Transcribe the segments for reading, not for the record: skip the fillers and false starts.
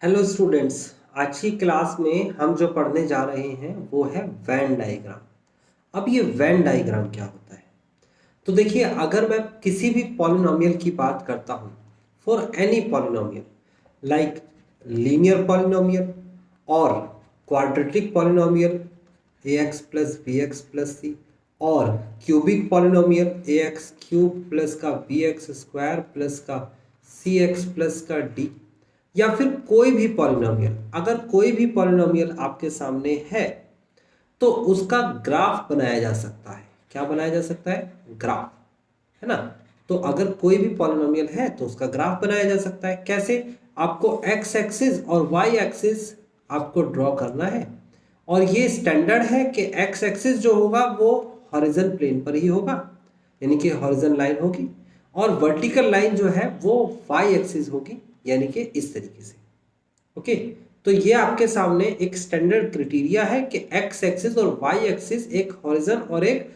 Hello students. आज की class में हम जो पढ़ने जा रहे हैं वो है वेन डायग्राम। अब ये वेन डायग्राम क्या होता है? तो देखिए, अगर मैं किसी भी पॉलिनोमियल की बात करता हूँ, for any polynomial like linear polynomial और quadratic polynomial A X plus B X plus C, और cubic polynomial A X cube plus का बी एक्स स्क्वायर प्लस का सी एक्स प्लस का डी, या फिर कोई भी पॉलिनोमियल, अगर कोई भी पॉलिनोमियल आपके सामने है तो उसका ग्राफ बनाया जा सकता है। क्या बनाया जा सकता है? ग्राफ, है ना। तो अगर कोई भी पॉलिनोमियल है तो उसका ग्राफ बनाया जा सकता है। कैसे? आपको एक्स एक्सिस और वाई एक्सिस आपको ड्रॉ करना है, और ये स्टैंडर्ड है कि एक्स एक्सिस जो होगा वो हॉरिजॉन प्लेन पर ही होगा, यानी कि हॉरिजॉन लाइन होगी, और वर्टिकल लाइन जो है वो वाई एक्सिस होगी, यानी कि इस तरीके से। ओके, तो ये आपके सामने एक स्टैंडर्ड क्राइटेरिया है कि एक्स एक्सिस और वाई एक्सिस एक हॉरिजॉन और एक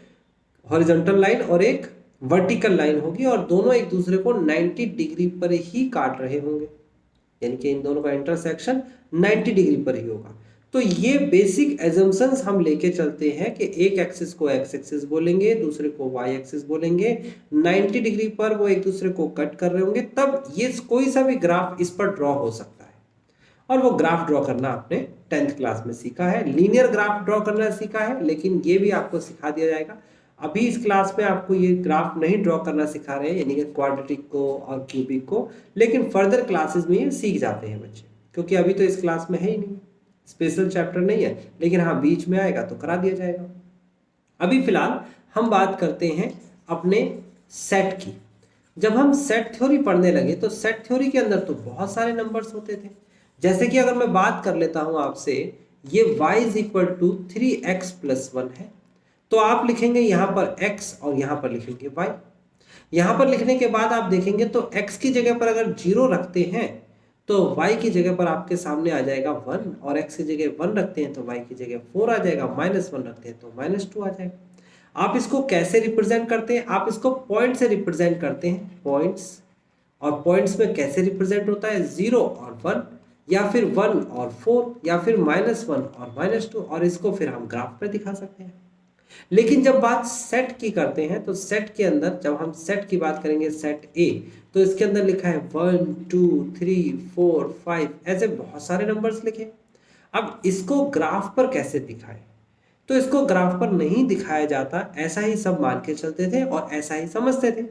हॉरिजॉन्टल लाइन और एक वर्टिकल लाइन होगी, और दोनों एक दूसरे को 90 डिग्री पर ही काट रहे होंगे, यानी कि इन दोनों का इंटरसेक्शन 90 डिग्री पर ही होगा। तो ये बेसिक एजम्पशंस हम लेके चलते हैं कि एक एक्सिस को एक्स एक्सिस बोलेंगे, दूसरे को वाई एक्सिस बोलेंगे, 90 डिग्री पर वो एक दूसरे को कट कर रहे होंगे, तब ये कोई सा भी ग्राफ इस पर ड्रॉ हो सकता है। और वो ग्राफ ड्रॉ करना आपने 10th क्लास में सीखा है, लीनियर ग्राफ ड्रॉ करना सीखा है, लेकिन ये भी आपको सिखा दिया जाएगा। अभी इस क्लास में आपको ये ग्राफ नहीं ड्रॉ करना सिखा रहे हैं, यानी कि क्वाड्रेटिक को और क्यूबिक को, लेकिन फर्दर क्लासेस में ये सीख जाते हैं बच्चे, क्योंकि अभी तो इस क्लास में है ही नहीं, स्पेशल चैप्टर नहीं है, लेकिन हाँ बीच में आएगा तो करा दिया जाएगा। अभी फिलहाल हम बात करते हैं अपने सेट की। जब हम सेट थ्योरी पढ़ने लगे तो सेट थ्योरी के अंदर तो बहुत सारे नंबर्स होते थे। जैसे कि अगर मैं बात कर लेता हूं आपसे, ये y is equal to 3x+1 है, तो आप लिखेंगे यहां पर x और यहां पर लिखेंगे y। यहां पर लिखने के बाद आप देखेंगे तो x की जगह पर अगर 0 रखते हैं तो y की जगह पर आपके सामने आ जाएगा 1, और x की जगह 1 रखते हैं तो y की जगह 4 आ जाएगा, -1 रखते हैं तो -2 आ जाएगा। आप इसको कैसे रिप्रेजेंट करते हैं? आप इसको पॉइंट से रिप्रेजेंट करते हैं, पॉइंट्स। और पॉइंट्स में कैसे रिप्रेजेंट होता है? 0 और 1, या फिर 1 और 4, या फिर -1 और -2, और इसको फिर हम ग्राफ पर दिखा सकते हैं। लेकिन जब बात सेट की करते हैं तो सेट के अंदर जब हम सेट की बात करेंगे, सेट ए, तो इसके अंदर लिखा है 1 2 3 4 5, ऐसे बहुत सारे नंबर्स लिखे। अब इसको ग्राफ पर कैसे दिखाएं? तो इसको ग्राफ पर नहीं दिखाया जाता, ऐसा ही सब मान के चलते थे और ऐसा ही समझते थे।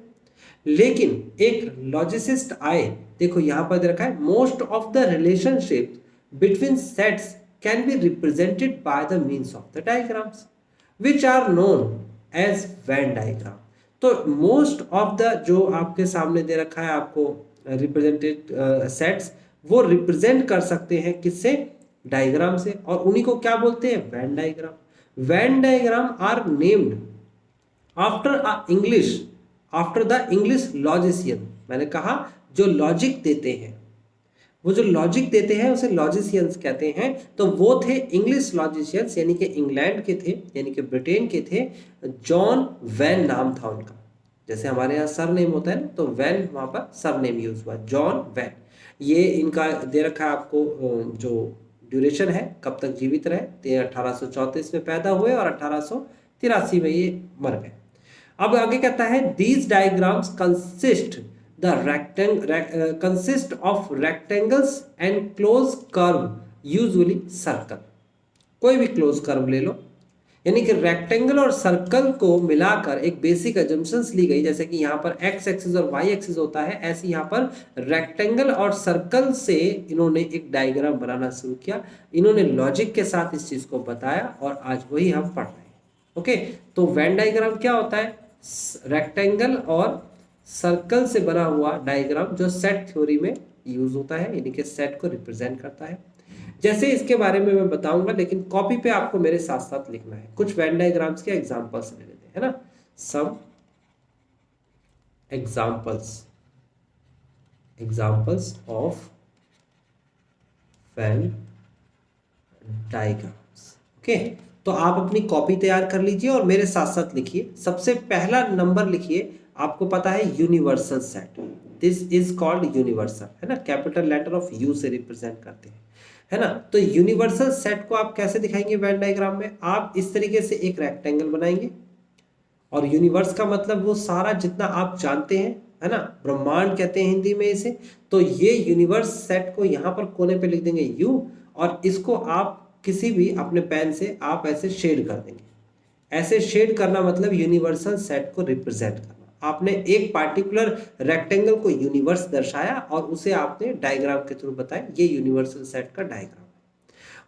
लेकिन एक लॉजिसिस्ट आए, देखो यहां पर दे रखा है most of the relationship between sets can be represented by the means of the diagrams which are known as Venn diagram. तो मोस्ट ऑफ द जो आपके सामने दे रखा है आपको रिप्रेजेंटेड सेट्स, वो रिप्रेजेंट कर सकते हैं किससे? डायग्राम से, और उन्हीं को क्या बोलते हैं? Venn diagram. Venn diagram are named after the English logician. मैंने कहा जो लॉजिक देते हैं, वो जो लॉजिक देते हैं उसे लॉजिशियंस कहते हैं। तो वो थे इंग्लिश लॉजिशियंस, यानी कि इंग्लैंड के थे, यानी कि ब्रिटेन के थे। जॉन वैन नाम था उनका, जैसे हमारे यहाँ सर नेम होता है ना, तो वैन वहाँ पर सर नेम यूज हुआ, जॉन वैन। ये इनका दे रखा है आपको जो ड्यूरेशन है, कब तक जीवित रहे, 1834 में पैदा हुए और 1883 में ये मर गए। अब आगे कहता है these diagrams consist of rectangles and closed curve, usually circle। कोई भी क्लोज कर्व ले लो, यानी कि रेक्टेंगल और सर्कल को मिलाकर एक बेसिक अजम्पशंस ली गई। जैसे कि यहाँ पर एक्स एक्सिस और वाई एक्सिस होता है, ऐसे यहाँ पर रेक्टेंगल और सर्कल से इन्होंने एक डायग्राम बनाना शुरू किया। इन्होंने लॉजिक के साथ इस चीज को बताया और आज वही हम पढ़ रहे हैं। ओके, तो वेन डायग्राम क्या होता है? रेक्टेंगल और सर्कल से बना हुआ डायग्राम जो सेट थ्योरी में यूज होता है, यानी कि सेट को रिप्रेजेंट करता है। जैसे इसके बारे में मैं बताऊंगा, लेकिन कॉपी पे आपको मेरे साथ साथ लिखना है। कुछ वेन डायग्राम्स के एग्जांपल्स ले लेते हैं, है ना। Some examples of Venn diagrams. Okay, तो आप अपनी कॉपी तैयार कर लीजिए और मेरे साथ साथ लिखिए। सबसे पहला नंबर लिखिए, आपको पता है universal set. This is called universal, है ना, कैपिटल लेटर ऑफ यू से रिप्रेजेंट करते हैं, है ना। तो यूनिवर्सल सेट को आप कैसे दिखाएंगे वेन डायग्राम में, आप इस तरीके से एक रेक्टेंगल बनाएंगे, और यूनिवर्स का मतलब वो सारा जितना आप जानते हैं, है ना, ब्रह्मांड कहते हैं हिंदी में इसे। तो ये यूनिवर्स सेट को यहाँ पर कोने पे लिख देंगे यू, और इसको आप किसी भी अपने पेन से आप ऐसे शेड कर देंगे। ऐसे शेड करना मतलब यूनिवर्सल सेट को रिप्रेजेंट करना। आपने एक पार्टिकुलर रेक्टेंगल को यूनिवर्स दर्शाया और उसे आपने डायग्राम के थ्रू बताया, ये यूनिवर्सल सेट का डायग्राम।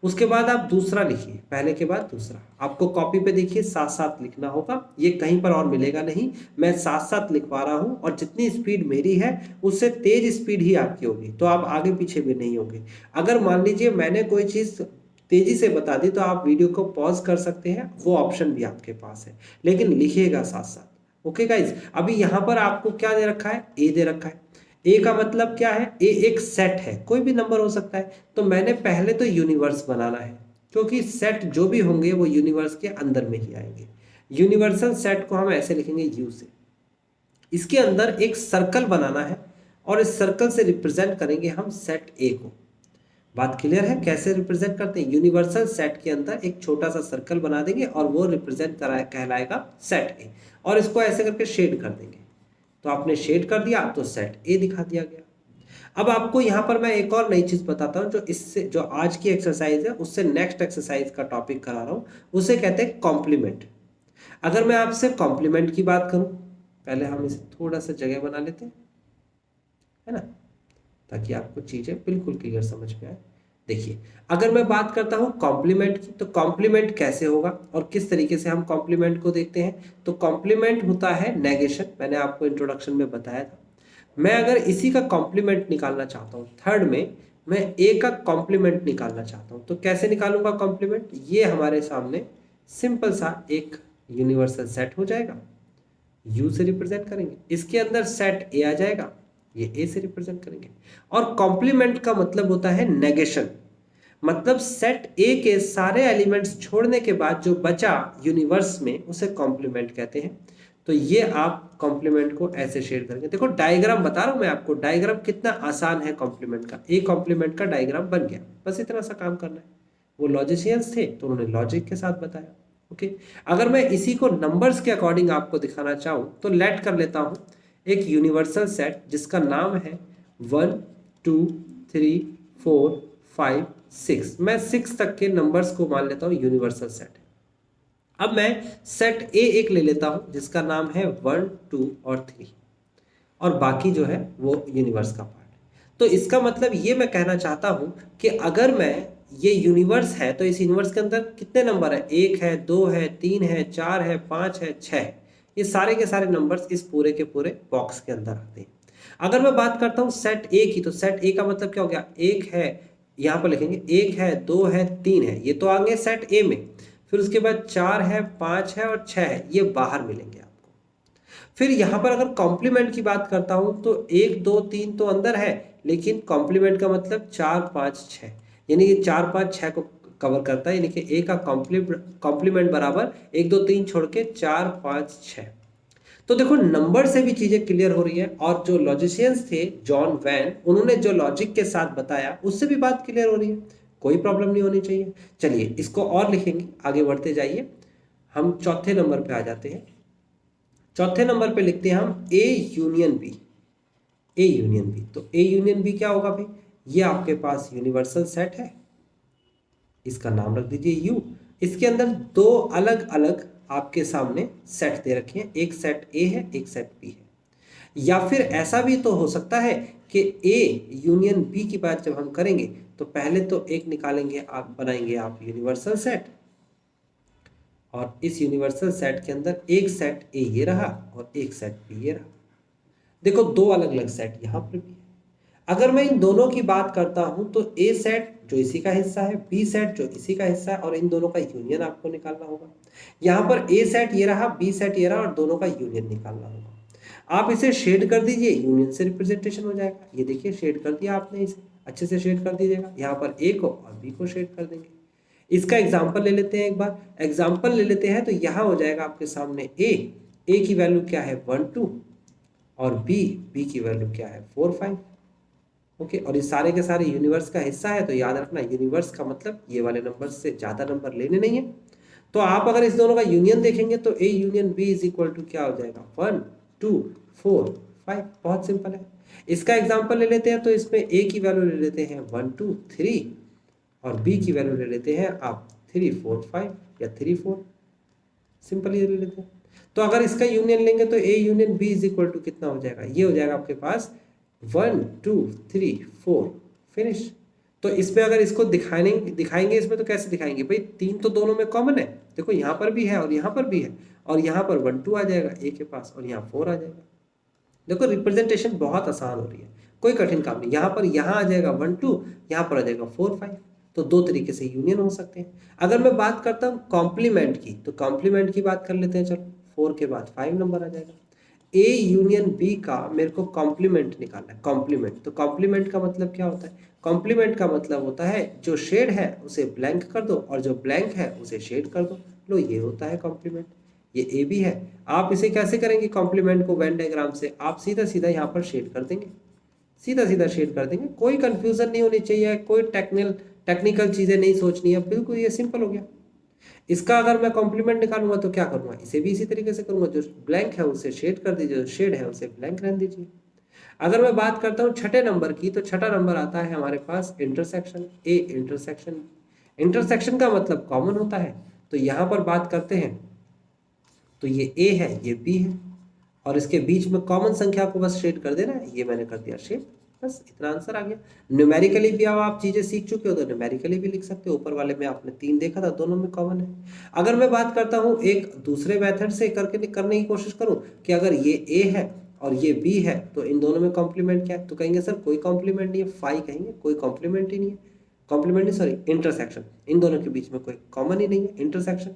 उसके बाद आप दूसरा लिखिए, पहले के बाद दूसरा। आपको कॉपी पे देखिए साथ साथ लिखना होगा, ये कहीं पर और मिलेगा नहीं, मैं साथ साथ लिखवा रहा हूँ, और जितनी स्पीड मेरी है उससे तेज स्पीड ही आपकी होगी, तो आप आगे पीछे भी नहीं होंगे। अगर मान लीजिए मैंने कोई चीज़ तेजी से बता दी तो आप वीडियो को पॉज कर सकते हैं, वो ऑप्शन भी आपके पास है, लेकिन लिखिएगा साथ साथ। ओके गाइज, अभी यहाँ पर आपको क्या दे रखा है, ए दे रखा है। ए का मतलब क्या है, ए एक सेट है, कोई भी नंबर हो सकता है। तो मैंने पहले तो यूनिवर्स बनाना है, क्योंकि सेट जो भी होंगे वो यूनिवर्स के अंदर में ही आएंगे। यूनिवर्सल सेट को हम ऐसे लिखेंगे यू से। इसके अंदर एक सर्कल बनाना है, और इस सर्कल से रिप्रेजेंट करेंगे हम सेट ए को। बात क्लियर है कैसे रिप्रेजेंट करते हैं, यूनिवर्सल सेट के अंदर एक छोटा सा सर्कल बना देंगे और वो रिप्रेजेंट कहलाएगा सेट ए, और इसको ऐसे करके शेड कर देंगे। तो आपने शेड कर दिया तो सेट ए दिखा दिया गया। अब आपको यहाँ पर मैं एक और नई चीज बताता हूँ, जो इससे जो आज की एक्सरसाइज है उससे नेक्स्ट एक्सरसाइज का टॉपिक करा रहा हूँ, उसे कहते हैं कॉम्प्लीमेंट। अगर मैं आपसे कॉम्प्लीमेंट की बात करूँ, पहले हम इसे थोड़ा सा जगह बना लेते हैं, है ना, ताकि आपको चीजें बिल्कुल क्लियर समझ में आए। देखिए, अगर मैं बात करता हूं कॉम्प्लीमेंट की, तो कॉम्प्लीमेंट कैसे होगा और किस तरीके से हम कॉम्प्लीमेंट को देखते हैं। तो कॉम्प्लीमेंट होता है नेगेशन, मैंने आपको इंट्रोडक्शन में बताया था। मैं अगर इसी का कॉम्प्लीमेंट निकालना चाहता हूं, थर्ड में मैं ए का कॉम्प्लीमेंट निकालना चाहता हूं, तो कैसे निकालूंगा कॉम्प्लीमेंट, ये हमारे सामने सिंपल सा एक यूनिवर्सल सेट हो जाएगा, यू से रिप्रेजेंट करेंगे, इसके अंदर सेट ए आ जाएगा, ये ए से रिप्रेजेंट करेंगे। और कॉम्प्लीमेंट का मतलब होता है नेगेशन, मतलब सेट ए के सारे एलिमेंट्स छोड़ने के बाद जो बचा यूनिवर्स में उसे कॉम्प्लीमेंट कहते हैं। तो ये आप कॉम्प्लीमेंट को ऐसे शेड करेंगे। देखो डायग्राम बता रहा हूं मैं आपको, डायग्राम कितना आसान है कॉम्प्लीमेंट का। ए कॉम्प्लीमेंट का डायग्राम बन गया, बस इतना सा काम करना है। वो लॉजिशियंस थे तो उन्होंने लॉजिक के साथ बताया। ओके, अगर मैं इसी को नंबर्स के अकॉर्डिंग आपको दिखाना चाहूँ तो लेट कर लेता हूँ एक यूनिवर्सल सेट जिसका नाम है 1 2 3 4 5 6। मैं 6 तक के नंबर्स को मान लेता हूँ यूनिवर्सल सेट है। अब मैं सेट ए एक ले लेता हूँ जिसका नाम है 1 2 और 3, और बाकी जो है वो यूनिवर्स का पार्ट है। तो इसका मतलब ये मैं कहना चाहता हूँ कि अगर मैं ये यूनिवर्स है तो इस यूनिवर्स के अंदर कितने नंबर है, 1 है, 2 है, 3 है, 4 है, 5 है, 6 है। ये सारे के सारे नंबर्स इस पूरे के पूरे बॉक्स के अंदर आते हैं। अगर मैं बात करता हूँ सेट ए की, तो सेट ए का मतलब क्या हो गया, एक है, यहाँ पर लिखेंगे 1 है, 2 है, 3 है, ये तो आएंगे सेट ए में। फिर उसके बाद 4 है, 5 है और 6 है, ये बाहर मिलेंगे आपको। फिर यहाँ पर अगर कॉम्प्लीमेंट की बात करता हूँ तो 1 2 3 तो अंदर है, लेकिन कॉम्प्लीमेंट का मतलब 4 5 6, यानी कि 4 5 6 को कवर करता है, यानी कि ए का कॉम्प्लीमेंट बराबर 1 2 3 छोड़ के 4 5 6। तो देखो नंबर से भी चीजें क्लियर हो रही है, और जो लॉजिशियंस थे जॉन वैन, उन्होंने जो लॉजिक के साथ बताया उससे भी बात क्लियर हो रही है, कोई प्रॉब्लम नहीं होनी चाहिए। चलिए इसको और लिखेंगे, आगे बढ़ते जाइए। हम चौथे नंबर पे आ जाते हैं। चौथे नंबर पे लिखते हैं हम A union B. A union B, तो ए यूनियन बी क्या होगा भाई, ये आपके पास यूनिवर्सल सेट है, इसका नाम रख दीजिए यू। इसके अंदर दो अलग अलग आपके सामने सेट दे रखे हैं, एक सेट ए है, एक सेट बी है। या फिर ऐसा भी तो हो सकता है कि ए यूनियन बी की बात जब हम करेंगे तो पहले तो एक निकालेंगे, आप बनाएंगे आप यूनिवर्सल सेट, और इस यूनिवर्सल सेट के अंदर एक सेट ए ये रहा और एक सेट बी ये रहा। देखो दो अलग अलग सेट यहाँ पर भी है। अगर मैं इन दोनों की बात करता हूं तो ए सेट जो इसी का हिस्सा है, बी सेट जो इसी का हिस्सा है, और इन दोनों का यूनियन आपको निकालना होगा। यहाँ पर ए सेट ये रहा, बी सेट ये रहा, और दोनों का यूनियन निकालना होगा। आप इसे शेड कर दीजिए, यूनियन से रिप्रेजेंटेशन हो जाएगा। ये देखिए शेड कर दिया आपने, इसे अच्छे से शेड कर दीजिएगा। यहाँ पर ए को और बी को शेड कर देंगे। इसका एग्जाम्पल ले लेते हैं, एक बार एग्जाम्पल ले लेते हैं। तो यहाँ हो जाएगा आपके सामने ए की वैल्यू क्या है 1 2, और बी की वैल्यू क्या है 4 5। ओके, और ये सारे के सारे यूनिवर्स का हिस्सा है, तो याद रखना यूनिवर्स का मतलब ये वाले नंबर से ज़्यादा नंबर लेने नहीं है। तो आप अगर इस दोनों का यूनियन देखेंगे तो A union B is equal to क्या हो जाएगा 1 2 4 5। बहुत सिंपल है। इसका एग्जाम्पल ले लेते हैं, तो इसमें ए की वैल्यू ले लेते हैं 1 2 3 और बी की वैल्यू ले लेते हैं आप 3 4 5 या 3 4। सिंपल ये ले लेते हैं। तो अगर इसका यूनियन लेंगे तो A union B is equal to कितना हो जाएगा, ये हो जाएगा आपके पास 1 2 3 4 फिनिश। तो इसमें अगर इसको दिखाएंगे इसमें तो कैसे दिखाएंगे भाई, 3 तो दोनों में कॉमन है, देखो यहाँ पर भी है और यहाँ पर भी है, और यहाँ पर 1 2 आ जाएगा ए के पास और यहाँ 4 आ जाएगा। देखो रिप्रेजेंटेशन बहुत आसान हो रही है, कोई कठिन काम नहीं। यहाँ पर यहाँ आ जाएगा 1 2, यहाँ पर आ जाएगा 4 5। तो दो तरीके से यूनियन हो सकते हैं। अगर मैं बात करता हूँ कॉम्प्लीमेंट की, तो कॉम्प्लीमेंट की बात कर लेते हैं। चलो 4 के बाद 5 नंबर आ जाएगा। ए यूनियन बी का मेरे को कॉम्प्लीमेंट निकालना है। कॉम्प्लीमेंट, तो कॉम्प्लीमेंट का मतलब क्या होता है, कॉम्प्लीमेंट का मतलब होता है जो शेड है उसे ब्लैंक कर दो और जो ब्लैंक है उसे शेड कर दो। लो ये होता है कॉम्प्लीमेंट। ये ए बी है। आप इसे कैसे करेंगे कॉम्प्लीमेंट को, वेन डायग्राम से आप सीधा सीधा यहाँ पर शेड कर देंगे, सीधा सीधा शेड कर देंगे। कोई कंफ्यूजन नहीं होनी चाहिए, कोई टेक्निकल चीजें नहीं सोचनी है, बिल्कुल ये सिंपल हो गया। इसका अगर मैं कॉम्प्लीमेंट निकालूंगा तो क्या करूंगा, इसे भी इसी तरीके से करूंगा, जो ब्लैंक है उसे शेड कर दीजिए, जो शेड है उसे ब्लैंक रहने दीजिए। अगर मैं बात करता हूँ छठे नंबर की, तो छठा नंबर आता है हमारे पास इंटरसेक्शन। ए इंटरसेक्शन, इंटरसेक्शन का मतलब कॉमन होता है। तो यहाँ पर बात करते हैं तो ये ए है, ये बी है, और इसके बीच में कॉमन संख्या को बस शेड कर देना है। ये मैंने कर दिया शेड, बस इतना आंसर आ गया। न्यूमेरिकली भी अब आप चीजें सीख चुके हो तो न्यूमेरिकली भी लिख सकते हो। ऊपर वाले में आपने 3 देखा था, दोनों में कॉमन है। अगर मैं बात करता हूँ एक दूसरे मेथड से करके करने की कोशिश करूँ कि अगर ये ए है और ये बी है तो इन दोनों में कॉम्प्लीमेंट क्या है, तो कहेंगे सर कोई कॉम्प्लीमेंट नहीं है। 5 कहेंगे कोई कॉम्प्लीमेंट ही नहीं है, कॉम्प्लीमेंट नहीं सॉरी इंटरसेक्शन, इन दोनों के बीच में कोई कॉमन ही नहीं है, इंटरसेक्शन।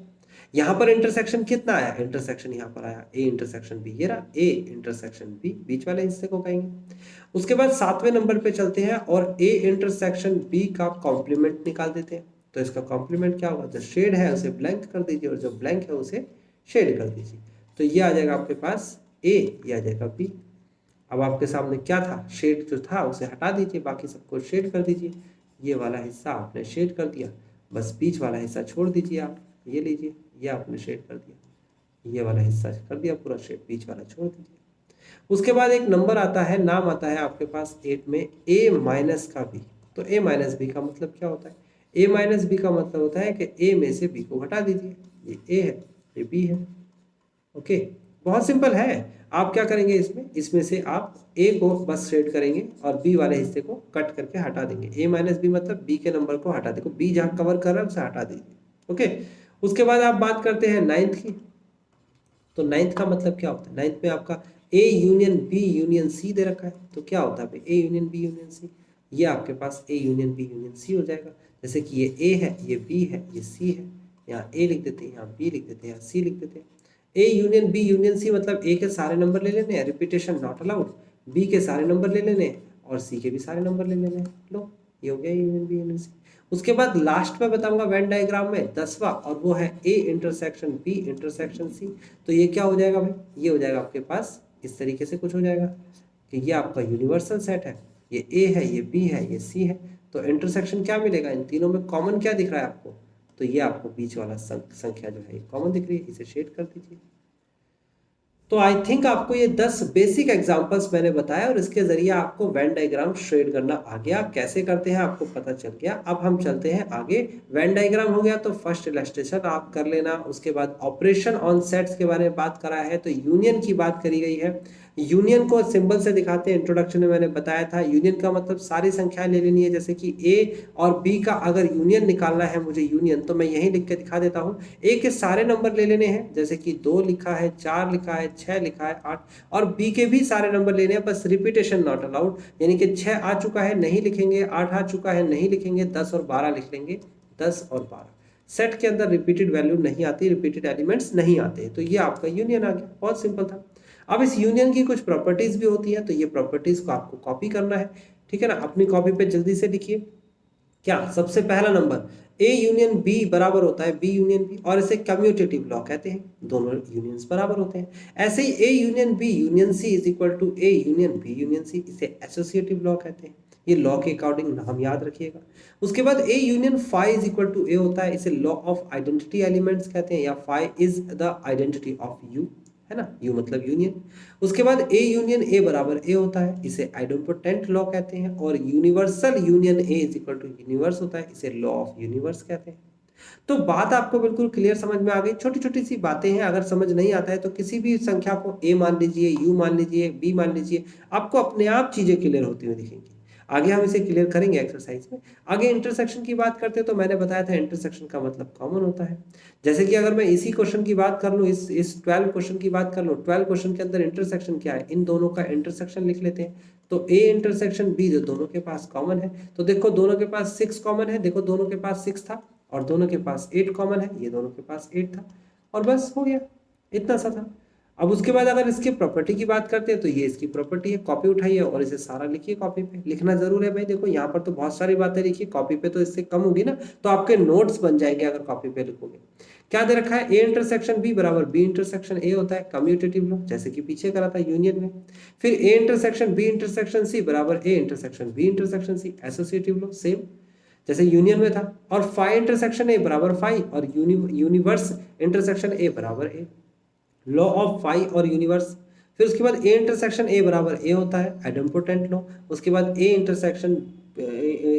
यहाँ पर इंटरसेक्शन कितना आया, इंटरसेक्शन यहाँ पर आया ए इंटरसेक्शन बी, ये रहा ए इंटरसेक्शन बी, बीच वाले हिस्से को कहेंगे। उसके बाद 7वें नंबर पे चलते हैं और ए इंटरसेक्शन बी का कॉम्प्लीमेंट निकाल देते हैं। तो इसका कॉम्प्लीमेंट क्या होगा, जो शेड है उसे ब्लैंक कर दीजिए और जो ब्लैंक है उसे शेड कर दीजिए। तो ये आ जाएगा आपके पास ए, ये आ जाएगा बी। अब आपके सामने क्या था, शेड जो था उसे हटा दीजिए, बाकी सबको शेड कर दीजिए। ये वाला हिस्सा आपने शेड कर दिया, बस बीच वाला हिस्सा छोड़ दीजिए। आप ये लीजिए, ये आपने शेड कर दिया, ये वाला हिस्सा कर दिया पूरा शेड, बीच वाला छोड़ दीजिए। उसके बाद एक नंबर आता है, नाम आता है आपके पास 8 में ए माइनस का बी। तो ए माइनस बी का मतलब क्या होता है, ए माइनस बी का मतलब होता है कि ए में से बी को हटा दीजिए। ये ए है, ये बी है। ओके, बहुत सिंपल है। आप क्या करेंगे, इसमें से आप ए को बस शेड करेंगे और बी वाले हिस्से को कट करके हटा देंगे। ए माइनस बी मतलब बी के नंबर को हटा, देखो बी जहाँ कवर कर रहा है उसे हटा दीजिए। ओके, उसके बाद आप बात करते हैं 9th की। तो 9th का मतलब क्या होता है, 9th में आपका A union B union C दे रखा है। तो क्या होता है A union B union C, ये आपके पास A union B union C हो जाएगा। जैसे कि ये ए है, ये बी है, ये सी है, यहाँ ए लिख देते हैं, यहाँ बी लिख देते हैं, यहाँ सी लिख देते हैं। A union B union C मतलब ए के सारे नंबर ले लेने हैं, रिपीटेशन नॉट अलाउड। बी के सारे नंबर ले लेने हैं और सी के भी सारे नंबर ले लेने हैं। लो ये हो गया यूनियन बी यूनियन सी। उसके बाद लास्ट में बताऊंगा वेन डायग्राम में 10वां, और वो है A intersection B intersection C. तो ये क्या हो जाएगा भाई, ये हो जाएगा आपके पास इस तरीके से कुछ हो जाएगा कि ये आपका यूनिवर्सल सेट है, ये ए है, ये बी है, ये सी है। तो इंटरसेक्शन क्या मिलेगा, इन तीनों में कॉमन क्या दिख रहा है आपको, तो ये आपको बीच वाला संख्या जो है कॉमन दिख रही है, इसे शेड कर दीजिए। तो आई थिंक आपको ये 10 बेसिक एग्जांपल्स मैंने बताया और इसके जरिए आपको वेन डायग्राम शेड करना आ गया, कैसे करते हैं आपको पता चल गया। अब हम चलते हैं आगे। वेन डायग्राम हो गया तो फर्स्ट इलस्ट्रेशन आप कर लेना। उसके बाद ऑपरेशन ऑन सेट्स के बारे में बात करा है, तो यूनियन की बात करी गई है। यूनियन को सिंबल से दिखाते हैं, इंट्रोडक्शन में मैंने बताया था। यूनियन का मतलब सारी संख्याएं ले लेनी है, जैसे कि ए और बी का अगर यूनियन निकालना है मुझे यूनियन, तो मैं यहीं लिख के दिखा देता हूँ। ए के सारे नंबर ले लेने हैं, जैसे कि 2 लिखा है, 4 लिखा है, 6 लिखा है, 8, और बी के भी सारे नंबर लेने हैं, बस रिपीटेशन नॉट अलाउड। यानी कि 6 आ चुका है नहीं लिखेंगे, 8 आ चुका है नहीं लिखेंगे, 10 और 12 लिख लेंगे, 10 और 12। सेट के अंदर रिपीटेड वैल्यू नहीं आती, रिपीटेड एलिमेंट्स नहीं आते, तो ये आपका यूनियन आ गया, बहुत सिंपल था। अब इस यूनियन की कुछ प्रॉपर्टीज भी होती है, तो ये प्रॉपर्टीज को आपको कॉपी करना है, ठीक है ना। अपनी कॉपी पे जल्दी से लिखिए क्या सबसे पहला नंबर ए यूनियन बी बराबर होता है बी यूनियन बी, और इसे कम्यूटेटिव लॉ कहते हैं, दोनों यूनियंस बराबर होते हैं। ऐसे ही A union B union C is equal to A union B union C, इसे एसोसिएटिव लॉ कहते हैं। ये लॉ के अकॉर्डिंग नाम याद रखिएगा। उसके बाद A union phi is equal to A होता है, इसे लॉ ऑफ आइडेंटिटी एलिमेंट्स कहते हैं, या phi is the identity of U, है ना, यू मतलब यूनियन। उसके बाद ए यूनियन ए बराबर ए होता है, इसे आइडेंपोटेंट लॉ कहते हैं। और universal union A is equal to universe होता है, इसे लॉ ऑफ यूनिवर्स कहते हैं। तो बात आपको बिल्कुल क्लियर समझ में आ गई। छोटी छोटी सी बातें हैं, अगर समझ नहीं आता है तो किसी भी संख्या को ए मान लीजिए, यू मान लीजिए, बी मान लीजिए, आपको अपने आप चीजें क्लियर होती हुई दिखेंगी। आगे हम इसे क्लियर करेंगे एक्सरसाइज में। आगे इंटरसेक्शन की बात करते हैं तो मैंने बताया था इंटरसेक्शन का मतलब कॉमन होता है। जैसे कि अगर मैं इसी क्वेश्चन की बात कर लूँ, इस 12 क्वेश्चन की बात कर लूँ, 12 क्वेश्चन के अंदर इंटरसेक्शन क्या है, इन दोनों का इंटरसेक्शन लिख लेते हैं। तो ए इंटरसेक्शन बी जो दोनों के पास कॉमन है, तो देखो दोनों के पास 6 कॉमन है, देखो दोनों के पास 6 था, और दोनों के पास 8 कॉमन है, ये दोनों के पास 8 था, और बस हो गया, इतना सा था। अब उसके बाद अगर इसकी प्रॉपर्टी की बात करते हैं तो ये इसकी प्रॉपर्टी है, कॉपी उठाइए और इसे सारा लिखिए कॉपी पे। लिखना जरूर है भाई, देखो यहाँ पर तो बहुत सारी बातें लिखिए, कॉपी पे तो इससे कम होगी ना, तो आपके नोट्स बन जाएंगे अगर कॉपी पे लिखोगे। क्या दे रखा है, ए इंटरसेक्शन बी बराबर बी इंटरसेक्शन ए होता है, कम्यूटेटिव लॉ, जैसे कि पीछे करा था यूनियन में। फिर A intersection B intersection C बराबर A intersection B intersection C, associative law, same जैसे यूनियन में था। और फाई इंटरसेक्शन ए बराबर फाई, और यूनिवर्स इंटरसेक्शन ए बराबर ए, लॉ ऑफ फाई और यूनिवर्स। फिर उसके बाद ए इंटरसेक्शन ए बराबर ए होता है, आइडेंपोटेंट लॉ। उसके बाद A intersection A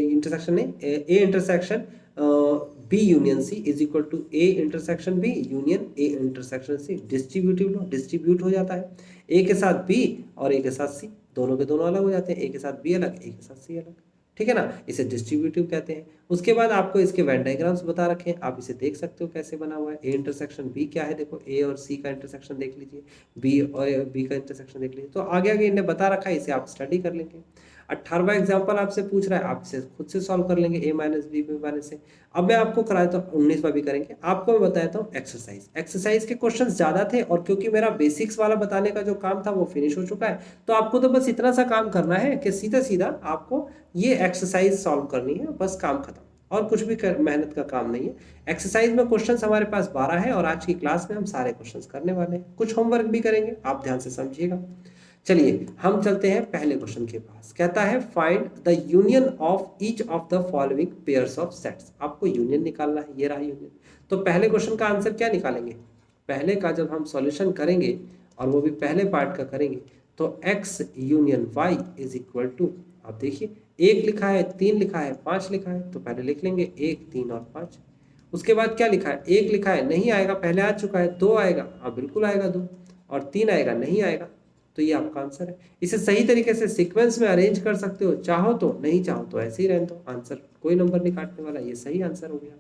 intersection B union C is equal to A intersection B union A intersection C, distributive law, distribute हो जाता है, ए के साथ बी और ए के साथ सी, दोनों के दोनों अलग हो जाते हैं, ए के साथ बी अलग, ए के साथ सी अलग, ठीक है ना, इसे डिस्ट्रीब्यूटिव कहते हैं। उसके बाद आपको इसके वेन डायग्राम्स बता रखे हैं, आप इसे देख सकते हो कैसे बना हुआ है। ए इंटरसेक्शन बी क्या है, देखो ए और सी का इंटरसेक्शन देख लीजिए, बी और बी का इंटरसेक्शन देख लीजिए, तो आगे आगे इन्हें बता रखा है, इसे आप स्टडी कर लेंगे। 18वां एग्जाम्पल आपसे पूछ रहा है, आप इसे खुद से सॉल्व कर लेंगे, ए माइनस बी बी माइनस ए। अब मैं आपको कराया तो 19वां भी करेंगे। आपको मैं बताता हूँ एक्सरसाइज। एक्सरसाइज के क्वेश्चंस ज्यादा थे, और क्योंकि मेरा बेसिक्स वाला बताने का जो काम था वो फिनिश हो चुका है, तो आपको तो बस इतना सा काम करना है कि सीधा सीधा आपको ये एक्सरसाइज सॉल्व करनी है, बस काम खत्म, और कुछ भी मेहनत का काम नहीं है। एक्सरसाइज में क्वेश्चंस हमारे पास 12 है, और आज की क्लास में हम सारे क्वेश्चंस करने वाले हैं, कुछ होमवर्क भी करेंगे, आप ध्यान से समझिएगा। चलिए हम चलते हैं पहले क्वेश्चन के पास। कहता है find the union of each of the following pairs of sets. आपको यूनियन निकालना है, ये रहा यूनियन। तो पहले क्वेश्चन का आंसर क्या निकालेंगे, पहले का जब हम सॉल्यूशन करेंगे, और वो भी पहले पार्ट का करेंगे, तो x union y is equal to, आप देखिए 1 लिखा है, 3 लिखा है, 5 लिखा है, तो पहले लिख लेंगे 1 3 और 5। उसके बाद क्या लिखा है, 1 लिखा है, नहीं आएगा, पहले आ चुका है। 2 आएगा, हाँ बिल्कुल आएगा 2, और 3 आएगा, नहीं आएगा, तो ये आपका आंसर है। इसे सही तरीके से सीक्वेंस में अरेंज कर सकते हो, चाहो तो, नहीं चाहो तो ऐसे ही रहने दो, आंसर कोई नंबर नहीं काटने वाला, ये सही आंसर हो गया।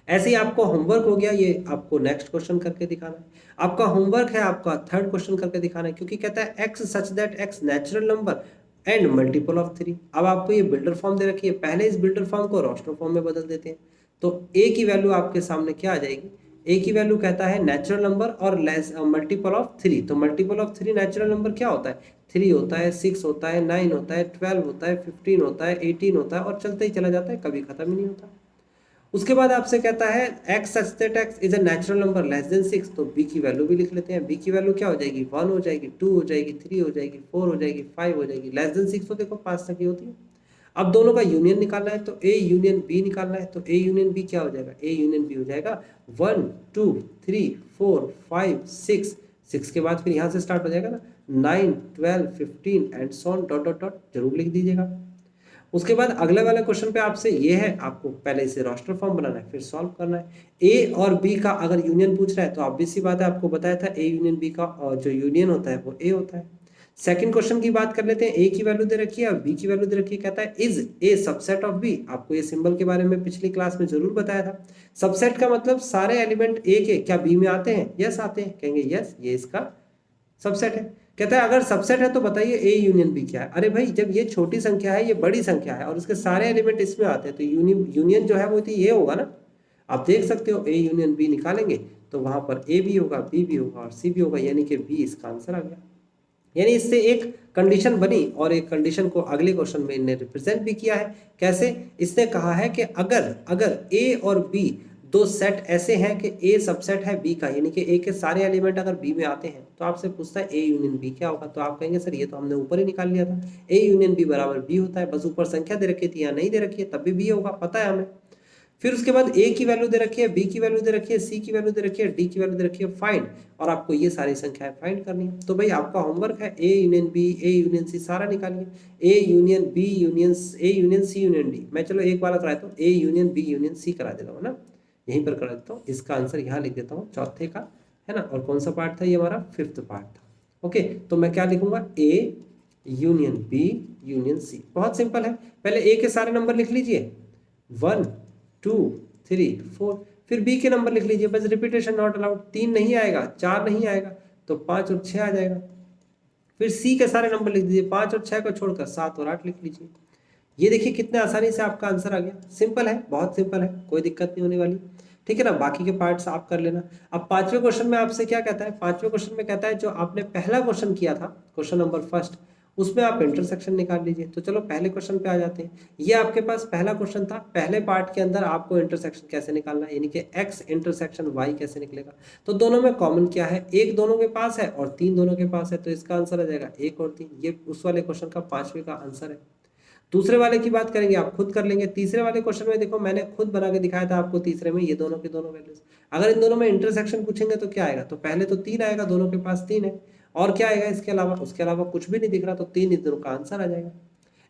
ऐसे ही आपको होमवर्क हो गया, ये आपको नेक्स्ट क्वेश्चन करके दिखाना है। आपका होमवर्क है, आपका थर्ड क्वेश्चन करके दिखाना है, क्योंकि कहता है x such that x natural number and multiple of 3। अब आपको ये बिल्डर फॉर्म दे रखी है, पहले इस बिल्डर फॉर्म को रोस्टर फॉर्म में बदल देते हैं। तो a की वैल्यू आपके सामने क्या आ जाएगी, a की वैल्यू कहता है नेचुरल नंबर और लेस मल्टीपल ऑफ 3। तो मल्टीपल ऑफ 3 नेचुरल नंबर क्या होता है, 3 होता है, 6 होता है, 9 होता है, 12 होता है, 15 होता है, 18 होता है, और चलते ही चला जाता है, कभी खत्म ही नहीं होता। उसके बाद आपसे कहता है x such that x is a natural number less than 6। तो b की वैल्यू भी लिख लेते हैं। b की वैल्यू क्या हो जाएगी, 1 हो जाएगी, 2 हो जाएगी, 3 हो जाएगी, 4 हो जाएगी, 5 हो जाएगी, लेस देन 6 तो देखो 5 तक ही होती है। अब दोनों का यूनियन निकालना है, तो a यूनियन b निकालना है, तो a यूनियन b क्या हो जाएगा, a यूनियन b हो जाएगा 1 2 3 4 5 6। 6 के बाद फिर यहाँ से स्टार्ट हो जाएगा ना, 9 12 15 and so on, dot dot dot जरूर लिख दीजिएगा। उसके बाद अगले वाले क्वेश्चन पे आपसे ये है, आपको पहले इसे रोस्टर फॉर्म बनाना है, फिर सॉल्व करना है। ए और बी का अगर यूनियन पूछ रहा है तो ऑब्वियस सी बात है, आपको बताया था ए यूनियन बी का जो यूनियन होता है वो ए होता है। सेकंड क्वेश्चन की बात कर लेते हैं, ए की वैल्यू दे रखी है और बी की वैल्यू दे रखी है। कहता है is a subset of B. आपको ये सिंबल के बारे में पिछली क्लास में जरूर बताया था। सबसेट का मतलब सारे एलिमेंट ए के क्या बी में आते हैं, यस आते हैं, कहेंगे यस ये इसका सबसेट है। कहता है अगर सबसेट है तो बताइए ए यूनियन बी क्या है। अरे भाई जब ये छोटी संख्या है, ये बड़ी संख्या है और इसके सारे एलिमेंट इसमें आते हैं, तो यूनियन जो है वो तो ये होगा ना। आप देख सकते हो ए यूनियन बी निकालेंगे तो वहां पर ए भी होगा, बी भी होगा और सी भी होगा, यानी कि बी इसका आंसर आ गया। यानी इससे एक कंडीशन बनी और एक कंडीशन को अगले क्वेश्चन में इन्हें रिप्रेजेंट भी किया है। कैसे? इसने कहा है कि अगर अगर ए और बी दो सेट ऐसे हैं कि ए सबसेट है बी का, यानी कि ए के सारे एलिमेंट अगर बी में आते हैं, तो आपसे पूछता है ए यूनियन बी क्या होगा, तो आप कहेंगे सर ये तो हमने ऊपर ही निकाल लिया था, ए यूनियन बी बराबर बी होता है, बस ऊपर संख्या दे रखी थी या नहीं दे रखी है तब भी बी होगा, पता है हमें। फिर उसके बाद ए की वैल्यू दे रखी है, बी की वैल्यू दे रखी है, सी की वैल्यू दे रखी है, डी की वैल्यू दे रखी है, फाइंड, और आपको ये सारी संख्याएं फाइंड करनी है। तो भाई आपका होमवर्क है A union B, A union C सारा निकालिए, A union B union A union C union D. मैं चलो एक वाला करा देता हूँ, A union B union C करा देता हूँ ना, यहीं पर करा देता हूँ। इसका आंसर यहाँ लिख देता हूँ चौथे का, है ना। और कौन सा पार्ट था ये? हमारा फिफ्थ पार्ट था। ओके, तो मैं क्या लिखूंगा? A union B union C. बहुत सिंपल है। पहले ए के सारे नंबर लिख लीजिए, 1 2 3 4, फिर बी के नंबर लिख लीजिए, बस रिपीटेशन नॉट अलाउड। 3 नहीं आएगा, 4 नहीं आएगा, तो 5 और 6 आ जाएगा। फिर सी के सारे नंबर लिख दीजिए, 5 और 6 को छोड़कर 7 और 8 लिख लीजिए। ये देखिए कितने आसानी से आपका आंसर आ गया। सिंपल है, बहुत सिंपल है, कोई दिक्कत नहीं होने वाली। ठीक है ना। बाकी के पार्ट्स आप कर लेना। अब पांचवें क्वेश्चन में आपसे क्या कहता है? पांचवें क्वेश्चन में कहता है जो आपने पहला क्वेश्चन किया था, क्वेश्चन नंबर फर्स्ट, उसमें आप इंटरसेक्शन निकाल लीजिए। तो चलो पहले क्वेश्चन पे आ जाते हैं। ये आपके पास पहला क्वेश्चन था। पहले पार्ट के अंदर आपको इंटरसेक्शन कैसे निकालना है, यानी कि x इंटरसेक्शन y कैसे निकलेगा। तो दोनों में कॉमन क्या है? एक दोनों के पास है और 3 दोनों के पास है, तो इसका आंसर आ जाएगा 1 और 3। ये उस वाले क्वेश्चन का पांचवे का आंसर है। दूसरे वाले की बात करेंगे, आप खुद कर लेंगे। तीसरे वाले क्वेश्चन में देखो मैंने खुद बना के दिखाया था आपको। तीसरे में ये दोनों के दोनों वैल्यूज, अगर इन दोनों में इंटरसेक्शन पूछेंगे तो क्या आएगा? तो पहले तो 3 आएगा, दोनों के पास 3 है, और क्या आएगा इसके अलावा? उसके अलावा कुछ भी नहीं दिख रहा, तो 3 इस दोनों का आंसर आ जाएगा।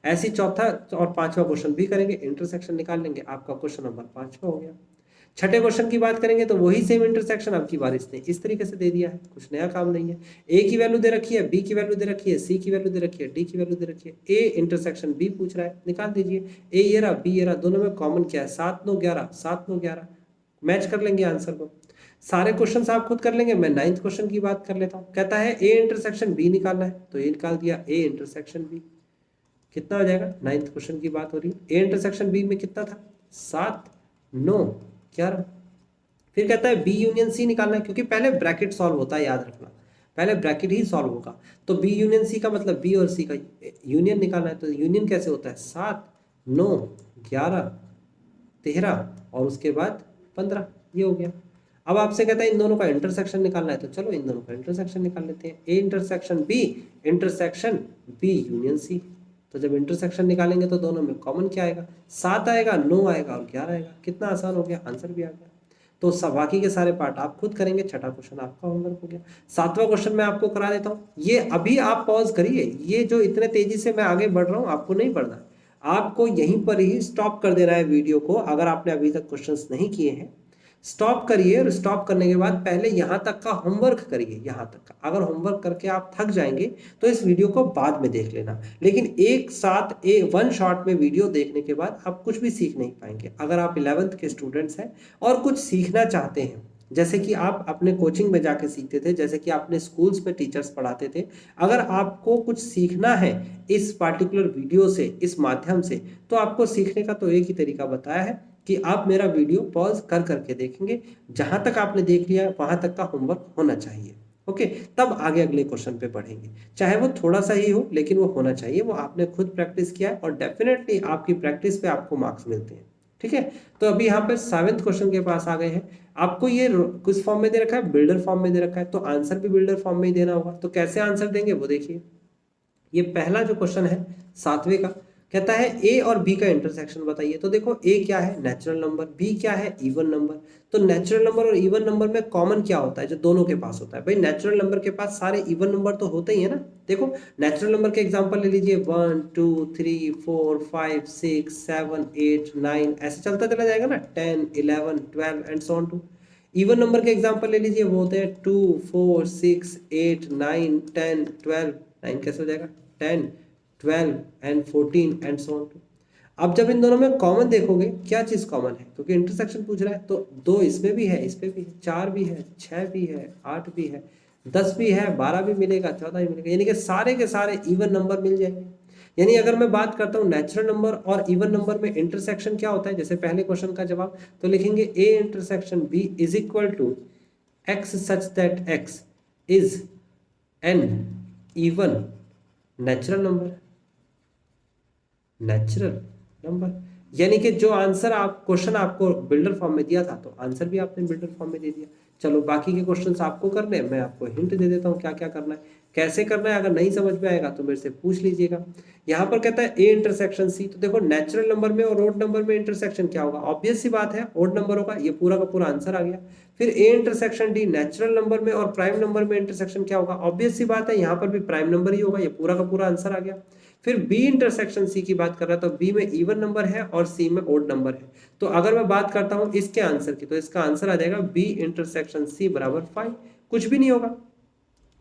ऐसे चौथा और पांचवा क्वेश्चन भी करेंगे, इंटरसेक्शन निकाल लेंगे, आपका क्वेश्चन नंबर 5वां हो गया। छठे क्वेश्चन की बात करेंगे तो वही सेम इंटरसेक्शन अब की बार इसने इस तरीके से दे दिया है, कुछ नया काम नहीं है। ए की वैल्यू दे रखी है, बी की वैल्यू दे रखी है, सी की वैल्यू दे रखी है, डी की वैल्यू दे रखी है, ए इंटरसेक्शन बी पूछ रहा है, निकाल दीजिए। ए ये रहा, बी ये रहा, दोनों में कॉमन क्या है? 7 9 11, 7 9 11, मैच कर लेंगे आंसर को। सारे क्वेश्चन आप खुद कर लेंगे। मैं 9th क्वेश्चन की बात कर लेता हूँ। कहता है ए इंटरसेक्शन बी निकालना है, तो ये निकाल दिया ए इंटरसेक्शन बी। कितना हो जाएगा? 9th क्वेश्चन की बात हो रही है। ए इंटरसेक्शन बी में कितना था? 7 9 11। फिर कहता है बी यूनियन सी निकालना है, क्योंकि पहले ब्रैकेट सॉल्व होता है, याद रखना, पहले ब्रैकेट ही सॉल्व होगा। तो बी यूनियन सी का मतलब बी और सी का यूनियन निकालना है। तो यूनियन कैसे होता है? 7 9 11 13 और उसके बाद 15, ये हो गया। अब आपसे कहता है इन दोनों का इंटरसेक्शन निकालना है, तो चलो इन दोनों का इंटरसेक्शन निकाल लेते हैं। A intersection B union C. तो जब इंटरसेक्शन निकालेंगे तो दोनों में कॉमन क्या आएगा? 7 आएगा, 9 आएगा और 11 आएगा। कितना आसान हो गया, आंसर भी आ गया। तो सब बाकी के सारे पार्ट आप खुद करेंगे। छठा क्वेश्चन आपका होमवर्क हो गया। 7वां क्वेश्चन मैं आपको करा देता हूँ। ये अभी आप पॉज करिए, ये जो इतने तेजी से मैं आगे बढ़ रहा हूँ आपको नहीं बढ़ना, आपको यहीं पर ही स्टॉप कर देना है वीडियो को। अगर आपने अभी तक क्वेश्चंस नहीं किए हैं, स्टॉप करिए, और स्टॉप करने के बाद पहले यहाँ तक का होमवर्क करिए। यहाँ तक का अगर होमवर्क करके आप थक जाएंगे तो इस वीडियो को बाद में देख लेना, लेकिन एक साथ वन शॉट में वीडियो देखने के बाद आप कुछ भी सीख नहीं पाएंगे। अगर आप 11th के स्टूडेंट्स हैं और कुछ सीखना चाहते हैं, जैसे कि आप अपने कोचिंग में जाके सीखते थे, जैसे कि आपने स्कूल्स में टीचर्स पढ़ाते थे, अगर आपको कुछ सीखना है इस पार्टिकुलर वीडियो से, इस माध्यम से, तो आपको सीखने का तो एक ही तरीका बताया है कि आप मेरा वीडियो पॉज कर करके देखेंगे। जहां तक आपने देख लिया वहां तक का होमवर्क होना चाहिए। ओके, तब आगे अगले क्वेश्चन पे बढ़ेंगे। चाहे वो थोड़ा सा ही हो, लेकिन वो होना चाहिए, वो आपने खुद प्रैक्टिस किया है, और डेफिनेटली आपकी प्रैक्टिस पे आपको मार्क्स मिलते हैं। ठीक है, तो अभी यहाँ पे 7th क्वेश्चन के पास आ गए हैं। आपको ये किस फॉर्म में दे रखा है? बिल्डर फॉर्म में दे रखा है, तो आंसर भी बिल्डर फॉर्म में ही देना होगा। तो कैसे आंसर देंगे वो देखिए। ये पहला जो क्वेश्चन है 7वें का, कहता है ए और बी का इंटरसेक्शन बताइए। तो देखो ए क्या है? Natural number. बी क्या है? Even number. तो नेचुरल नंबर और इवन नंबर में कॉमन क्या होता है जो दोनों के पास होता है? भाई नेचुरल नंबर के पास सारे इवन नंबर तो होते ही है ना। देखो नेचुरल नंबर के एग्जांपल ले लीजिए, 1 2 3 4 5 6 7 8 9, ऐसे चलता चला जाएगा ना, 10 11 12 and so on too. Even number के एग्जांपल ले लीजिए, वो होते हैं 2 4 6 8 9 10 12। 9 कैसे हो जाएगा? 10 12 and 14 and so on too. अब जब इन दोनों में कॉमन देखोगे, क्या चीज कॉमन है? क्योंकि इंटरसेक्शन पूछ रहा है, तो 2 इसमें भी है, इस पे भी है, 4 भी है, 6 भी है, 8 भी है, 10 भी है, 12 भी मिलेगा, 14 भी मिलेगा, यानी कि सारे के सारे इवन नंबर मिल जाएंगे। यानी अगर मैं बात करता हूँ नेचुरल नंबर और इवन नंबर में इंटरसेक्शन क्या होता है, जैसे पहले क्वेश्चन का जवाब, तो लिखेंगे A intersection B is equal to x such that x is an even natural number, natural number यानी कि जो आंसर आप क्वेश्चन आपको बिल्डर फॉर्म में दिया था तो आंसर भी आपने बिल्डर फॉर्म में दे दिया। चलो बाकी के क्वेश्चंस आपको करने हैं, मैं आपको हिंट दे देता हूँ क्या क्या करना है, कैसे करना है। अगर नहीं समझ में आएगा तो मेरे से पूछ लीजिएगा। यहाँ पर कहता है ए इंटरसेक्शन सी, तो देखो नेचुरल नंबर में और ओड नंबर में इंटरसेक्शन क्या होगा, ऑब्वियस सी बात है ओड नंबर होगा, ये पूरा का पूरा आंसर आ गया। फिर A intersection D, natural number में और प्राइम नंबर में इंटरसेक्शन क्या होगा, ऑब्वियस सी बात है यहाँ पर भी प्राइम नंबर ही होगा, ये पूरा का पूरा आंसर आ गया। फिर बी इंटरसेक्शन सी की बात कर रहा है, तो बी में इवन नंबर है और सी में ओड नंबर है। तो अगर मैं बात करता हूं इसके आंसर की, तो इसका आंसर आ जाएगा बी इंटरसेक्शन सी बराबर 5। कुछ भी नहीं होगा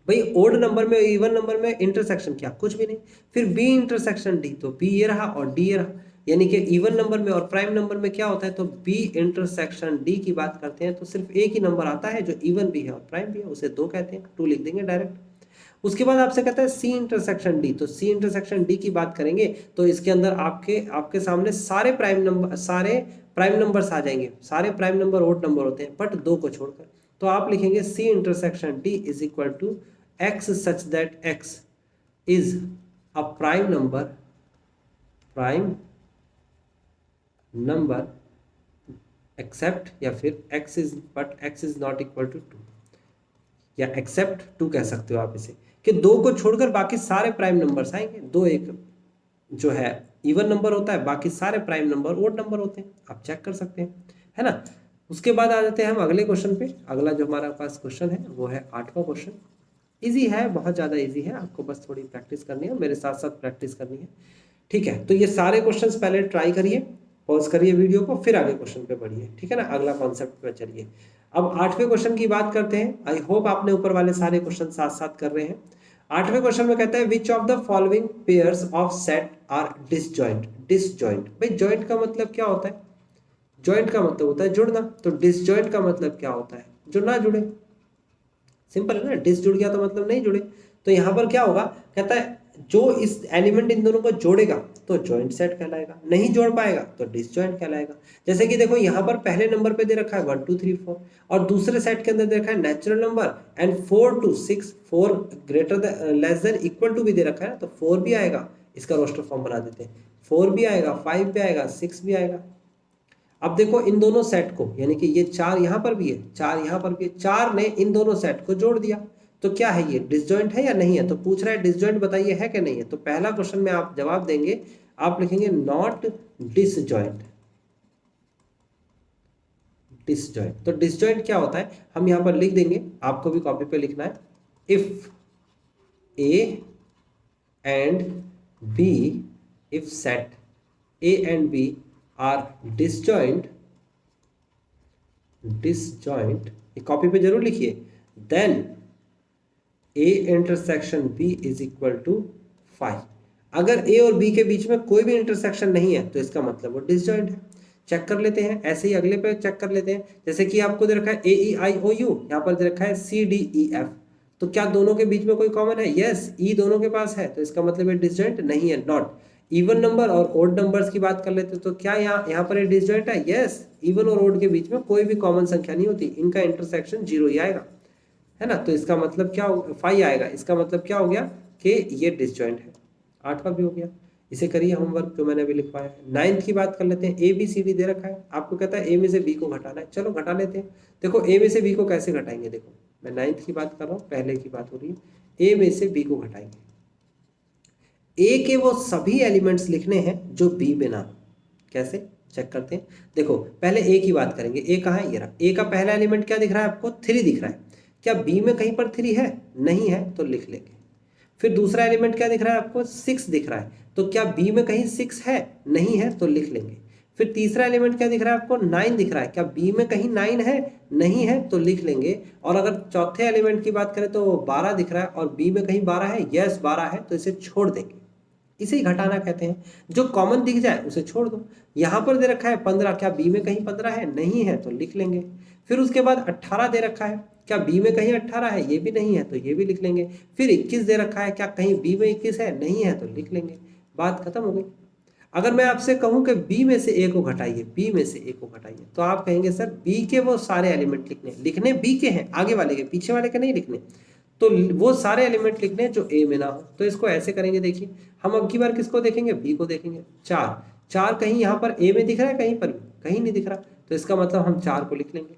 भाई, ओड नंबर में इवन नंबर में इंटरसेक्शन क्या, कुछ भी नहीं। फिर बी इंटरसेक्शन डी, तो बी ये रहा और डी ये रहा, यानी कि इवन नंबर में और प्राइम नंबर में क्या होता है, तो बी इंटरसेक्शन डी की बात करते हैं तो सिर्फ एक ही नंबर आता है जो इवन भी है और प्राइम भी है, उसे 2 कहते हैं, 2 लिख देंगे डायरेक्ट। उसके बाद आपसे कहता है सी इंटरसेक्शन डी, तो सी इंटरसेक्शन डी की बात करेंगे तो इसके अंदर आपके सामने सारे प्राइम नंबर्स आ जाएंगे, सारे प्राइम नंबर ओड नंबर होते हैं बट 2 को छोड़कर। तो आप लिखेंगे C intersection D is equal to x such that x is a prime number except, या फिर x is not equal to 2, या एक्सेप्ट 2 कह सकते हो आप इसे, कि 2 को छोड़कर बाकी सारे प्राइम नंबर्स आएंगे। 2 एक जो है इवन नंबर होता है, बाकी सारे प्राइम नंबर ओड नंबर होते हैं, आप चेक कर सकते हैं, है ना। उसके बाद आ जाते हैं हम अगले क्वेश्चन पे। अगला जो हमारा पास क्वेश्चन है वो है 8वां क्वेश्चन। इजी है, बहुत ज़्यादा इजी है, आपको बस थोड़ी प्रैक्टिस करनी है, मेरे साथ साथ प्रैक्टिस करनी है, ठीक है। तो ये सारे क्वेश्चंस पहले ट्राई करिए, पॉज करिए वीडियो को, फिर आगे क्वेश्चन पे बढ़िए, ठीक है ना, अगला कॉन्सेप्ट पे चलिए। अब 8वें क्वेश्चन की बात करते हैं। आई होप आपने ऊपर वाले सारे क्वेश्चन साथ साथ कर रहे हैं। 8वें क्वेश्चन में कहता है which of the following pairs of set are disjoint. Disjoint भाई, जॉइंट का मतलब क्या होता है, जॉइंट का मतलब होता है जुड़ना, तो डिसजॉइंट का मतलब क्या होता है, जो ना जुड़े। सिंपल है ना, डिस जुड़ गया तो मतलब नहीं जुड़े। तो यहाँ पर क्या होगा, कहता है जो इस एलिमेंट इन दोनों को जोड़ेगा तो जॉइंट सेट कहलाएगा, नहीं जोड़ पाएगा तो डिसजॉइंट कहलाएगा। जैसे कि देखो यहाँ पर पहले नंबर पे दे रखा है 1 2 3 4, और दूसरे सेट के अंदर दे रखा है natural number and 4 to 6, 4 greater less than equal to भी दे रखा है, तो 4 भी आएगा, इसका रोस्टर फॉर्म बना देते हैं, 4 भी आएगा, 5 भी आएगा, 6 भी आएगा। अब देखो इन दोनों सेट को, यानी कि ये 4 यहाँ पर भी है, 4 यहाँ पर भी है, 4 ने इन दोनों सेट को जोड़ दिया, तो क्या है ये डिसजॉइंट है या नहीं है। तो पूछ रहा है डिसजॉइंट बताइए है कि नहीं है। तो पहला क्वेश्चन में आप जवाब देंगे, आप लिखेंगे नॉट डिसजॉइंट। डिसजॉइंट, तो डिसजॉइंट क्या होता है हम यहाँ पर लिख देंगे, आपको भी कॉपी पे लिखना है। If A and B, if set A and B are disjoint, ये कॉपी पे जरूर लिखिए, then A intersection B is equal to 5। अगर A और B के बीच में कोई भी इंटरसेक्शन नहीं है तो इसका मतलब वो डिसजॉइंट है। चेक कर लेते हैं, ऐसे ही अगले पे चेक कर लेते हैं। जैसे कि आपको दे रखा है AEIOU, यहाँ पर दे रखा है CDEF, तो क्या दोनों के बीच में कोई कॉमन है, यस, E दोनों के पास है, तो इसका मतलब ये डिसजॉइंट नहीं है, नॉट। इवन नंबर और ओड नंबर्स की बात कर लेते हैं, तो क्या यहाँ पर ये डिसजॉइंट है, यस, इवन और ओड के बीच में कोई भी कॉमन संख्या नहीं होती, इनका इंटरसेक्शन 0 ही आएगा, है ना। तो इसका मतलब क्या हो, 5 आएगा, इसका मतलब क्या हो गया कि ये डिसजॉइंट है। 8वां भी हो गया। इसे करिए होमवर्क जो मैंने अभी लिखवाया है। 9th की बात कर लेते हैं। ABCD दे रखा है, आपको कहता है A में से B को घटाना है, चलो घटा लेते हैं। देखो A में से B को कैसे घटाएंगे, देखो मैं 9th की बात कर रहा हूँ, पहले की बात हो रही है। A में से B को घटाएंगे, A के वो सभी एलिमेंट्स लिखने हैं जो B में ना, कैसे चेक करते हैं। देखो पहले A की बात करेंगे, A कहाँ है, ये रहा। A का पहला एलिमेंट क्या दिख रहा है आपको, 3 दिख रहा है, क्या B में कहीं पर 3 है, नहीं है, तो लिख लेंगे। फिर दूसरा एलिमेंट क्या दिख रहा है आपको, 6 दिख रहा है, तो क्या B में कहीं 6 है, नहीं है, तो लिख लेंगे। फिर तीसरा एलिमेंट क्या दिख रहा है आपको, 9 दिख रहा है, क्या B में कहीं 9 है, नहीं है, तो लिख लेंगे। और अगर चौथे एलिमेंट की बात करें तो 12 दिख रहा है और B में कहीं 12 है, यस 12 है, तो इसे छोड़ देंगे, इसे ही घटाना कहते हैं। जो कॉमन दिख जाए उसे छोड़ दो। यहाँ पर दे रखा है 15, क्या B में कहीं 15 है, नहीं है, तो लिख लेंगे। फिर उसके बाद 18 दे रखा है, क्या B में कहीं 18 है, ये भी नहीं है, तो ये भी लिख लेंगे। फिर 21 दे रखा है, क्या कहीं B में 21 है, नहीं है, तो लिख लेंगे, बात खत्म हो गई। अगर मैं आपसे कहूं कि B में से A को घटाइए, B में से A को घटाइए, तो आप कहेंगे सर B के वो सारे एलिमेंट लिखने B के हैं, आगे वाले के, पीछे वाले के नहीं लिखने। तो वो सारे एलिमेंट लिखने हैं जो ए में ना हो। तो इसको ऐसे करेंगे, देखिए हम अब की बार किसको देखेंगे, बी को देखेंगे। 4 4 कहीं यहाँ पर ए में दिख रहा है, कहीं पर कहीं नहीं दिख रहा, तो इसका मतलब हम 4 को लिख लेंगे।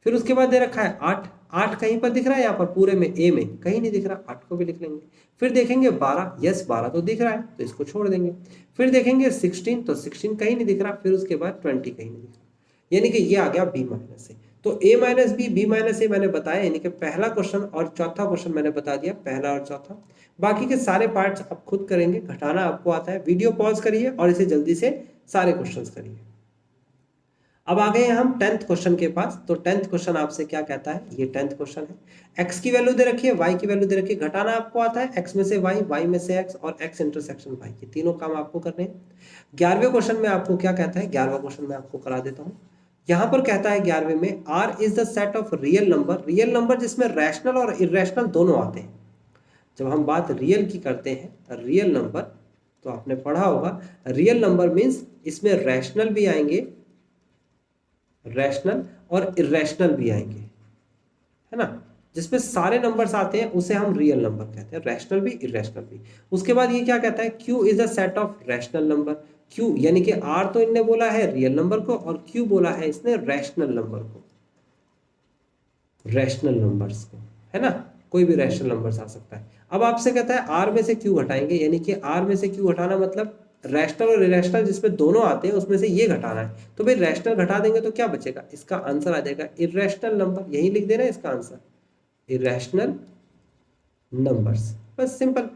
फिर उसके बाद दे रखा है 8 8 कहीं पर दिख रहा है, यहाँ पर पूरे में ए में कहीं नहीं दिख रहा, 8 को भी लिख लेंगे। फिर देखेंगे 12, यस 12 तो दिख रहा है, तो इसको छोड़ देंगे। फिर देखेंगे 16, तो 16 कहीं नहीं दिख रहा। फिर उसके बाद 20 कहीं नहीं दिख रहा, यानी कि ये आ गया बी माइनस ए। तो ए माइनस बी, बी माइनस ए मैंने बताया, यानी कि पहला क्वेश्चन और चौथा क्वेश्चन मैंने बता दिया, पहला और चौथा। बाकी के सारे पार्ट्स आप खुद करेंगे, घटाना आपको आता है। वीडियो पॉज करिए और इसे जल्दी से सारे क्वेश्चंस करिए। अब आ गए हम 10th क्वेश्चन के पास। तो 10th क्वेश्चन आपसे क्या कहता है, ये 10th क्वेश्चन है। x की वैल्यू दे रखी है, y की वैल्यू दे रखी है, घटाना आपको आता है। x में से y में से x और x इंटरसेक्शन y, ये तीनों काम आपको करने हैं। 11वें क्वेश्चन में आपको क्या कहता है, 11वां क्वेश्चन में आपको करा देता हूँ। यहाँ पर कहता है 11वें में R is the set of real number, real number जिसमें रैशनल और इरेशनल दोनों आते हैं। जब हम बात रियल की करते हैं, रियल नंबर, तो आपने पढ़ा होगा रियल नंबर मीन्स इसमें रैशनल भी आएंगे, रैशनल और इरेशनल भी आएंगे, है ना। जिसमें सारे नंबर्स आते हैं उसे हम रियल नंबर कहते हैं, रैशनल भी इरेशनल भी। उसके बाद ये क्या कहता है, Q is a set of rational number. Q यानी कि R तो इनने बोला है रियल नंबर को और Q बोला है इसने रैशनल नंबर को, रैशनल नंबर्स को, है ना। कोई भी रैशनल नंबर्स आ सकता है। अब आपसे कहता है R में से Q घटाएंगे, यानी कि R में से Q घटाना मतलब रैशनल और इरेशनल जिसमें दोनों आते हैं उसमें से ये घटाना है। तो भाई रैशनल घटा देंगे तो क्या बचेगा, इसका आंसर आ जाएगा इरेशनल नंबर, यही लिख देना है इसका आंसर, इरेशनल नंबर्स। बस सिंपल,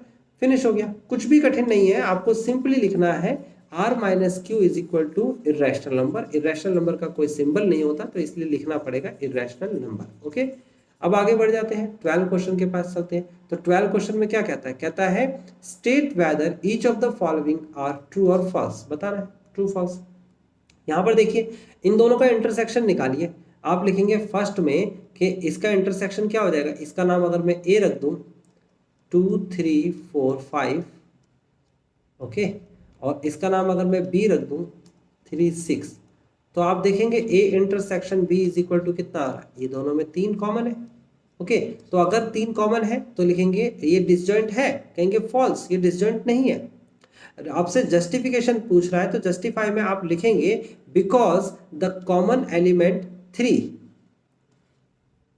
फिनिश हो गया। कुछ भी कठिन नहीं है, आपको सिंपली लिखना है R minus Q is equal to irrational number. Irrational number का कोई सिंबल नहीं होता, तो इसलिए लिखना पड़ेगा इरेशनल नंबर। ओके, अब आगे बढ़ जाते हैं, 12 क्वेश्चन के पास चलते हैं। तो 12 क्वेश्चन में क्या कहता है, कहता है state whether each of the following are true और फॉल्स, बताना है ट्रू फॉल्स। यहाँ पर देखिए इन दोनों का इंटरसेक्शन निकालिए। आप लिखेंगे फर्स्ट में कि इसका इंटरसेक्शन क्या हो जाएगा, इसका नाम अगर मैं ए रख दूं 2 3 4 5, ओके, और इसका नाम अगर मैं बी रख दूं 3 6, तो आप देखेंगे A intersection B is equal to कितना आ रहा है, ये दोनों में 3 कॉमन है। ओके, तो अगर 3 कॉमन है तो लिखेंगे ये डिसजॉइंट है, कहेंगे फॉल्स, ये डिसजॉइंट नहीं है। आपसे जस्टिफिकेशन पूछ रहा है तो जस्टिफाई में आप लिखेंगे because the common element 3,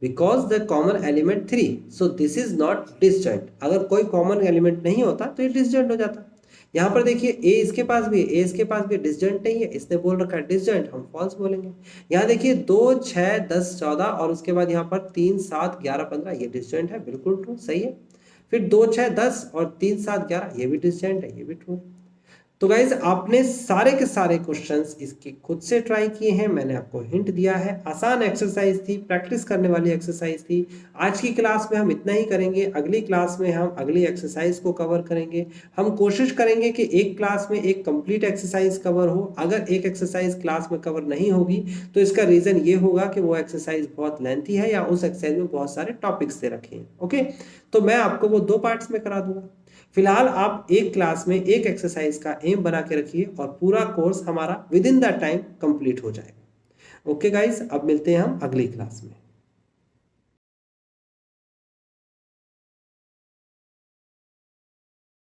because the common element 3, so this is not disjoint. अगर कोई कॉमन एलिमेंट नहीं होता तो ये डिसजॉइंट हो जाता। यहाँ पर देखिए ए इसके पास भी है, ए इसके पास भी डिसजॉइंट नहीं है, इसने बोल रखा है डिसजॉइंट, हम फॉल्स बोलेंगे। यहाँ देखिए 2 6 10 14 और उसके बाद यहाँ पर 3 7 11 15, ये डिसजॉइंट है, बिल्कुल ट्रू, सही है। फिर 2 6 10 और 3 7 11, ये भी डिसजॉइंट है, ये भी ट्रू है। तो गाइज आपने सारे के सारे क्वेश्चंस इसके खुद से ट्राई किए हैं, मैंने आपको हिंट दिया है। आसान एक्सरसाइज थी, प्रैक्टिस करने वाली एक्सरसाइज थी। आज की क्लास में हम इतना ही करेंगे, अगली क्लास में हम अगली एक्सरसाइज को कवर करेंगे। हम कोशिश करेंगे कि एक क्लास में एक कंप्लीट एक्सरसाइज कवर हो। अगर एक एक्सरसाइज क्लास में कवर नहीं होगी तो इसका रीजन ये होगा कि वो एक्सरसाइज बहुत लेंथी है या उस एक्सरसाइज में बहुत सारे टॉपिक्स दे रखे हैं। ओके, तो मैं आपको वो 2 पार्ट्स में करा दूंगा। फिलहाल आप एक क्लास में एक एक्सरसाइज का एम बना के रखिए और पूरा कोर्स हमारा with in the time complete हो जाएगा। ओके गाइस, अब मिलते हैं हम अगली क्लास में।